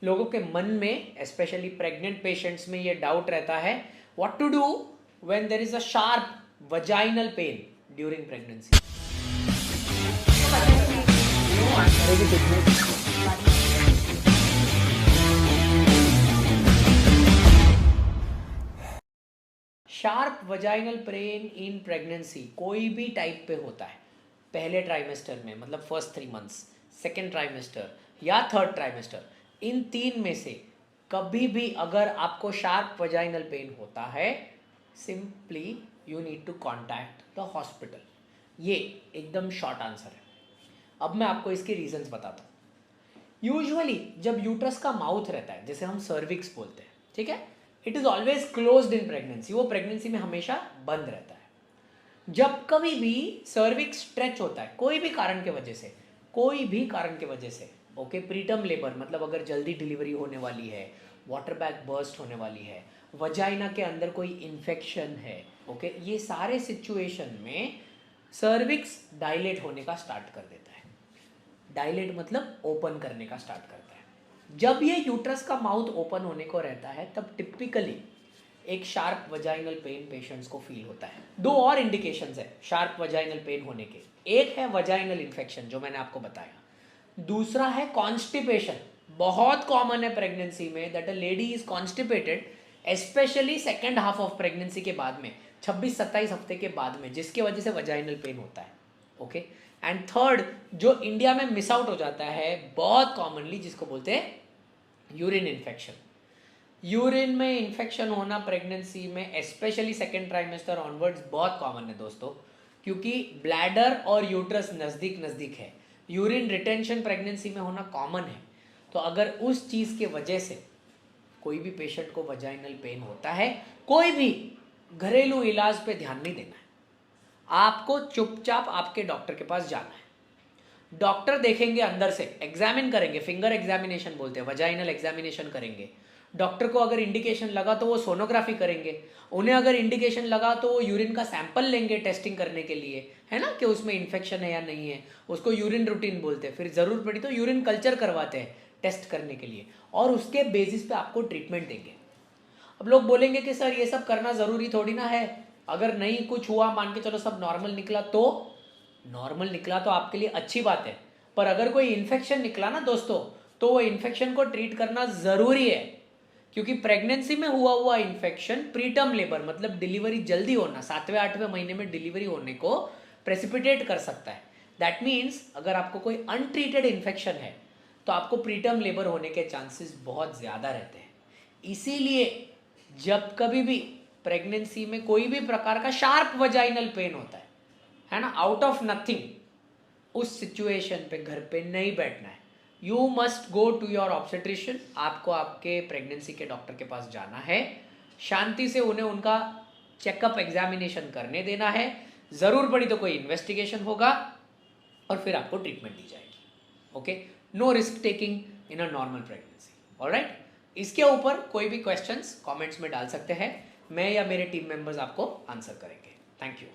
लोगों के मन में स्पेशली प्रेग्नेंट पेशेंट्स में ये डाउट रहता है what to do when there is a sharp vaginal pain during pregnancy. Sharp vaginal pain in pregnancy कोई भी टाइप पे होता है, पहले ट्राइमेस्टर में मतलब फर्स्ट 3 मंथ्स, सेकेंड ट्राइमेस्टर या थर्ड ट्राइमेस्टर, इन 3 में से कभी भी अगर आपको शार्प वजाइनल पेन होता है, simply you need to contact the hospital. ये एकदम शॉर्ट आंसर है। अब मैं आपको इसके रीजंस बताता हूँ। यूजुअली जब यूट्रस का माउथ रहता है, जैसे हम सर्विक्स बोलते हैं, ठीक है, it is always closed in pregnancy, वो प्रेगनेंसी में हमेशा बंद रहता है। जब कभी भी सर्विक्स स्ट्रेच होता है कोई भी कारण के वजह से, कोई भी कारण के वजह से, ओके, प्रीटर्म लेबर मतलब अगर जल्दी डिलीवरी होने वाली है, वाटर बैग बर्स्ट होने वाली है, वजाइना के अंदर कोई इन्फेक्शन है, ओके, ये सारे सिचुएशन में सर्विक्स डायलेट होने का स्टार्ट कर देता है। डायलेट मतलब ओपन करने का स्टार्ट करता है। जब ये यूट्रस का माउथ ओपन होने को रहता है तब टिपिकली एक शार्प वजाइनल पेन पेशेंट्स को फील होता है। 2 और इंडिकेशंस है शार्प वजाइनल पेन होने के। एक है वजाइनल इन्फेक्शन जो मैंने आपको बताया, दूसरा है कॉन्स्टिपेशन। बहुत कॉमन है प्रेगनेंसी में that a lady is constipated, specially second half of pregnancy के बाद में, 26-27 हफ्ते के बाद में, जिसके वजह से वजाइनल पेन होता है। ओके, एंड थर्ड जो इंडिया में मिस आउट हो जाता है बहुत कॉमनली, जिसको बोलते हैं यूरिन इन्फेक्शन। यूरिन में इन्फेक्शन होना प्रेगनेंसी में स्पेशली सेकेंड ट्राइमेस्टर ऑनवर्ड्स बहुत कॉमन है दोस्तों, क्योंकि ब्लैडर और यूट्रस नज़दीक नज़दीक है। यूरिन रिटेंशन प्रेगनेंसी में होना कॉमन है। तो अगर उस चीज़ के वजह से कोई भी पेशेंट को वजाइनल पेन होता है, कोई भी घरेलू इलाज पे ध्यान नहीं देना है, आपको चुपचाप आपके डॉक्टर के पास जाना है। डॉक्टर देखेंगे अंदर से, एग्जामिन करेंगे, फिंगर एग्जामिनेशन बोलते हैं, वजाइनल एग्जामिनेशन करेंगे। डॉक्टर को अगर इंडिकेशन लगा तो वो सोनोग्राफी करेंगे, उन्हें अगर इंडिकेशन लगा तो वो यूरिन का सैंपल लेंगे टेस्टिंग करने के लिए, है ना, कि उसमें इन्फेक्शन है या नहीं है। उसको यूरिन रूटीन बोलते हैं। फिर ज़रूर पड़ी तो यूरिन कल्चर करवाते हैं टेस्ट करने के लिए, और उसके बेसिस पे आपको ट्रीटमेंट देंगे। अब लोग बोलेंगे कि सर ये सब करना ज़रूरी थोड़ी ना है, अगर नहीं कुछ हुआ, मान के चलो सब नॉर्मल निकला, तो नॉर्मल निकला तो आपके लिए अच्छी बात है, पर अगर कोई इन्फेक्शन निकला ना दोस्तों, तो वो इन्फेक्शन को ट्रीट करना ज़रूरी है, क्योंकि प्रेगनेंसी में हुआ इन्फेक्शन प्रीटर्म लेबर मतलब डिलीवरी जल्दी होना, 7वें-8वें महीने में डिलीवरी होने को प्रेसिपिटेट कर सकता है। दैट मीन्स अगर आपको कोई अनट्रीटेड इन्फेक्शन है तो आपको प्रीटर्म लेबर होने के चांसेस बहुत ज़्यादा रहते हैं। इसीलिए जब कभी भी प्रेगनेंसी में कोई भी प्रकार का शार्प वजाइनल पेन होता है ना, आउट ऑफ नथिंग, उस सिचुएशन पे घर पे नहीं बैठना है। You must go to your obstetrician. आपको आपके प्रेगनेंसी के डॉक्टर के पास जाना है, शांति से उन्हें उनका चेकअप एग्जामिनेशन करने देना है, ज़रूर पड़ी तो कोई इन्वेस्टिगेशन होगा और फिर आपको ट्रीटमेंट दी जाएगी। Okay, no risk taking in a normal pregnancy. Alright, इसके ऊपर कोई भी क्वेश्चंस कमेंट्स में डाल सकते हैं, मैं या मेरे टीम मेंबर्स आपको आंसर करेंगे। Thank you.